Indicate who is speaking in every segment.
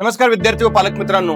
Speaker 1: नमस्कार विद्यार्थी व पालक मित्रांनो,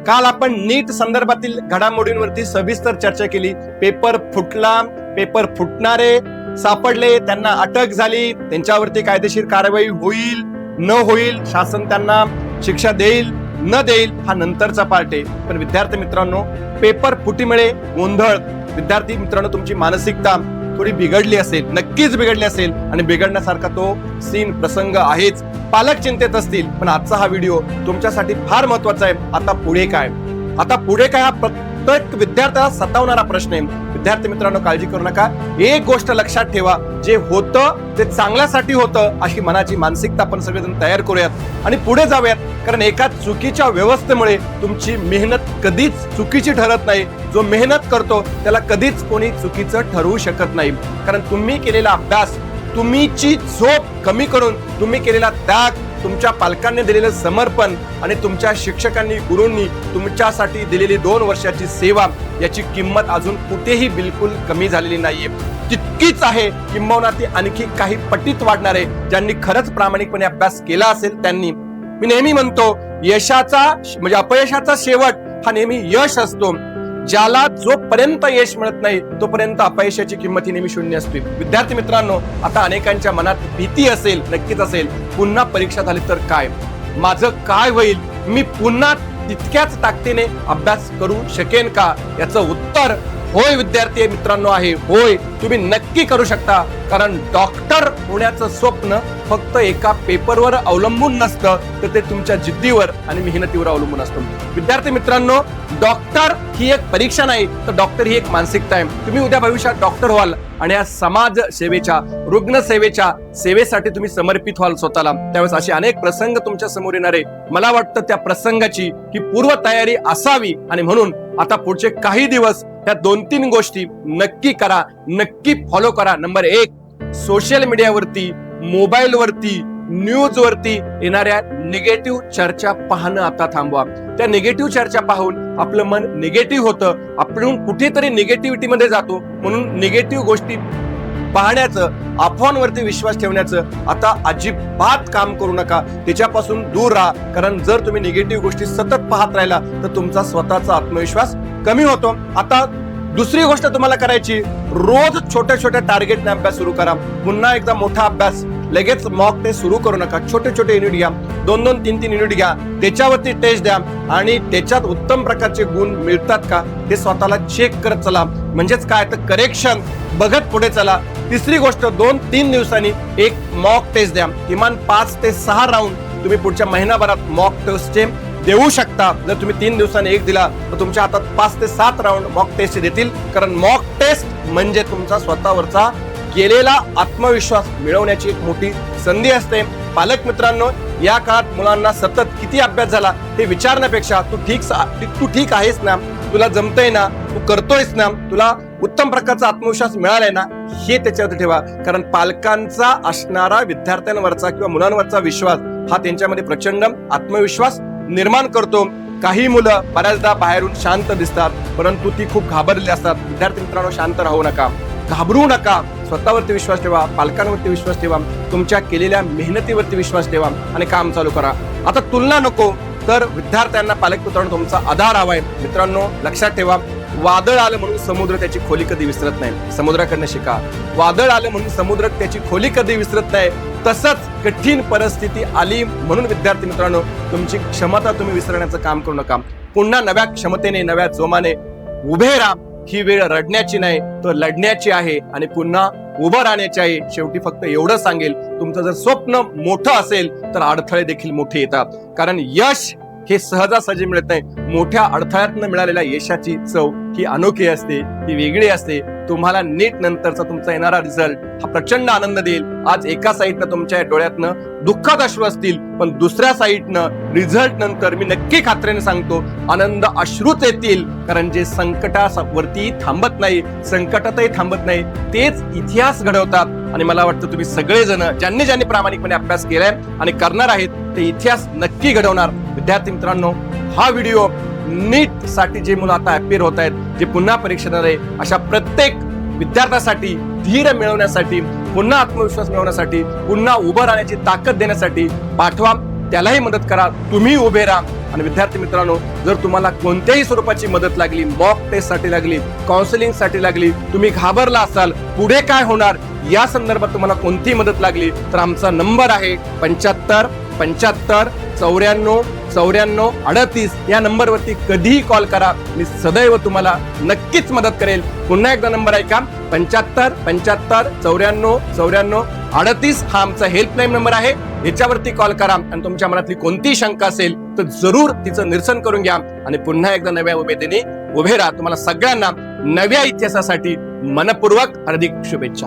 Speaker 1: काल आपण नीट संदर्भातील घडामोडींवरती सविस्तर चर्चा केली. पेपर फुटला, पेपर फुटणारे सापडले, त्यांना अटक झाली, त्यांच्यावरती कायदेशीर कारवाई होईल न होईल, शासन त्यांना शिक्षा देईल न देईल, हा नंतरचा पार्ट आहे. पण विद्यार्थी मित्रांनो, पेपर फुटीमुळे गोंधळ, विद्यार्थी मित्रांनो तुमची मानसिकता थोडी बिघडली असेल, नक्कीच बिघडली असेल, आणि बिघडण्यासारखा तो सीन प्रसंग आहेच. पालक चिंतेत असतील, पण आजचा हा व्हिडिओ तुमच्यासाठी फार महत्वाचा आहे. आता पुढे काय हा प्रत्येक विद्यार्थ्याला सतावणारा प्रश्न आहे. विद्यार्थी मित्रांनो, काळजी करू नका. एक गोष्ट लक्षात ठेवा, जे होतं ते चांगल्यासाठी होतं अशी मनाची मानसिकता आपण सगळेजण तयार करूयात आणि पुढे जाऊयात. कारण एका चुकीच्या व्यवस्थेमुळे तुमची मेहनत कधीच चुकीची ठरत नाही. जो मेहनत करतो त्याला कधीच कोणी चुकीचं ठरवू शकत नाही. कारण तुम्ही केलेला अभ्यास, तुम्हीची झोप कमी करून तुम्ही केलेला त्याग, तुमच्या पालकांनी दिलेलं समर्पण आणि तुमच्या शिक्षकांनी, गुरूंनी तुमच्यासाठी दिलेली 2 वर्षाची सेवा, याची किंमत अजून कुठेही बिलकुल कमी झालेली नाहीये. तितकीच आहे, किंबहुना ती आणखी काही पटीत वाढणार आहे. ज्यांनी खरंच प्रामाणिकपणे अभ्यास केला असेल त्यांनी. मी नेहमी म्हणतो, यशाचा म्हणजे अपयशाचा शेवट हा नेहमी यश असतो. ज्याला जोपर्यंत यश मिळत नाही तोपर्यंत अपयशाची किंमत ही नेहमी शून्य असते. विद्यार्थी मित्रांनो, आता अनेकांच्या मनात भीती असेल, नक्कीच असेल, पुन्हा परीक्षा झाली तर काय, माझं काय होईल, मी पुन्हा तितक्याच ताकदीने अभ्यास करू शकेन का? याचं उत्तर होय विद्यार्थी मित्रांनो आहे, होय. तुम्ही नक्की करू शकता. कारण डॉक्टर होण्याचं स्वप्न फक्त एका पेपरवर अवलंबून नसतं, तर ते तुमच्या जिद्दीवर आणि मेहनतीवर अवलंबून असतं. विद्यार्थी मित्रांनो, डॉक्टर ही एक परीक्षा नाही, तर डॉक्टर ही एक मानसिकता आहे. तुम्ही उद्या भविष्यात डॉक्टर व्हाल आणि या समाज सेवेच्या, रुग्ण सेवेच्या सेवेसाठी तुम्ही समर्पित व्हाल स्वतःला. त्यावेळेस असे अनेक प्रसंग तुमच्या समोर येणार आहे. मला वाटतं त्या प्रसंगाची ही पूर्व तयारी असावी. आणि म्हणून आता पुढचे काही दिवस ह्या 2-3 गोष्टी नक्की करा, नक्की फॉलो करा. नंबर 1, सोशल मीडियावरती, मोबाईलवरती, न्यूज वरती येणाऱ्या निगेटिव्ह चर्चा पाहणं आता थांबवा. त्या निगेटिव्ह चर्चा पाहून आपलं मन निगेटिव्ह होतं, आपण कुठेतरी निगेटिव्हिटी मध्ये जातो. म्हणून निगेटिव्ह गोष्टी पाहण्याचं, अफवांवरती विश्वास ठेवण्याचं आता अजिबात काम करू नका. त्याच्यापासून दूर राहा. कारण जर तुम्ही निगेटिव्ह गोष्टी सतत पाहत राहिला तर तुमचा स्वतःचा आत्मविश्वास कमी होतो. आता दुसरी गोष्ट तुम्हाला करायची, रोज छोट्या छोट्या टार्गेटने अभ्यास सुरू करा. पुन्हा एकदा मोठा अभ्यास लगेच मॉक टेस्ट सुरू करू नका. छोटे छोटे युनिट घ्या, 2-2, 3-3 युनिट घ्या, त्याच्यावरती टेस्ट द्या आणि त्याच्यात उत्तम प्रकारचे गुण मिळतात का हे स्वतःला चेक करत चला. म्हणजेच काय, तर करेक्शन बघत पुढे चला. तिसरी गोष्ट, 2-3 दिवसांनी एक मॉक टेस्ट द्या. किमान 5 ते 6 राऊंड तुम्ही पुढच्या महिनाभरात मॉक टेस्टचे देऊ शकता. जर तुम्ही 3 दिवसांनी एक दिला तर तुमच्या हातात 5 ते 7 राऊंड मॉक टेस्ट देतील. कारण मॉक टेस्ट म्हणजे तुमचा स्वतःवरचा गेलेला आत्मविश्वास मिळवण्याची एक मोठी संधी असते. पालक मित्रांनो, या काळात मुलांना सतत किती अभ्यास झाला हे विचारण्यापेक्षा तू ठीक आहेस ना, तुला जमतंय ना, तू करतोयस ना, तुला उत्तम प्रकारचा आत्मविश्वास मिळालाय ना, हे त्याच्यावर ठेवा. कारण पालकांचा असणारा विद्यार्थ्यांवरचा किंवा मुलांवरचा विश्वास हा त्यांच्यामध्ये प्रचंड आत्मविश्वास निर्माण करतो. काही मुलं बऱ्याचदा बाहेरून शांत दिसतात, परंतु ती खूप घाबरलेली असतात. विद्यार्थी मित्रांनो, शांत राहू नका, घाबरू नका. स्वतःवरती विश्वास ठेवा, पालकांवरती विश्वास ठेवा, तुमच्या केलेल्या मेहनतीवरती विश्वास ठेवा आणि काम चालू करा. आता तुलना नको, तर विद्यार्थ्यांना पालक मित्रांनो तुमचा आधार हवाय. मित्रांनो, लक्षात ठेवा, वादळ आलं म्हणून समुद्र त्याची खोली कधी विसरत नाही. समुद्राकडनं शिका. वादळ आलं म्हणून समुद्र त्याची खोली कधी विसरत नाही. तसंच कठीण परिस्थिती आली म्हणून विद्यार्थी मित्रांनो तुमची क्षमता तुम्ही विसरण्याचं काम करू नका. पुन्हा नव्या क्षमतेने, नव्या जोमाने उभे राहा. ही वेळ रडण्याची नाही, तर लढण्याची आहे आणि पुन्हा उभं राहण्याची आहे. शेवटी फक्त एवढं सांगेल, तुमचं जर स्वप्न मोठं असेल तर अडथळे देखील मोठे येतात. कारण यश हे सहजासहजी मिळत नाही. मोठ्या अडथळ्यातनं मिळालेल्या यशाची चव ही अनोखी असते, ती वेगळी असते. तुम्हाला नीट नंतरचा तुमचा येणारा रिझल्ट हा प्रचंड आनंद देईल. आज एका साईडनं तुमच्या डोळ्यातनं दुःखात अश्रू असतील, पण दुसऱ्या साईडनं रिझल्ट नंतर मी नक्की खात्रीने सांगतो, आनंद अश्रूच येतील. कारण जे संकटावरती थांबत नाही, संकटातही थांबत नाही, तेच इतिहास घडवतात. आणि मला वाटतं तुम्ही सगळेजण ज्यांनी प्रामाणिकपणे अभ्यास केलाय आणि करणार आहेत ते इतिहास नक्की घडवणार. विद्यार्थी मित्रांनो, हा व्हिडिओ नीट साठी जे मुलं आता अपेअर होत आहेत, जे पुन्हा परीक्षा देणार आहे, अशा प्रत्येक विद्यार्थ्यासाठी धीर मिळवण्यासाठी, पुन्हा आत्मविश्वास मिळवण्यासाठी, पुन्हा उभं राहण्याची ताकद देण्यासाठी पाठवा. त्यालाही मदत करा, तुम्ही उभे राहा. आणि विद्यार्थी मित्रांनो, जर तुम्हाला कोणत्याही स्वरूपाची मदत लागली, मॉक टेस्ट साठी लागली, काउन्सिलिंग साठी लागली, तुम्ही घाबरला असाल, पुढे काय होणार या संदर्भात तुम्हाला कोणतीही मदत लागली, तर आमचा नंबर आहे 75 75 94 94 38. या नंबरवरती कधीही कॉल करा, मी सदैव तुम्हाला नक्कीच मदत करेल. पुन्हा एकदा नंबर ऐका, 75 75 94 94 38. हा आमचा हेल्पलाईन नंबर आहे. याच्यावरती कॉल करा आणि तुमच्या मनातली कोणतीही शंका असेल तर जरूर तिचं निरसन करून घ्या आणि पुन्हा एकदा नव्या उमेदीने उभे राहा. तुम्हाला सगळ्यांना नव्या इतिहासासाठी मनपूर्वक हार्दिक शुभेच्छा.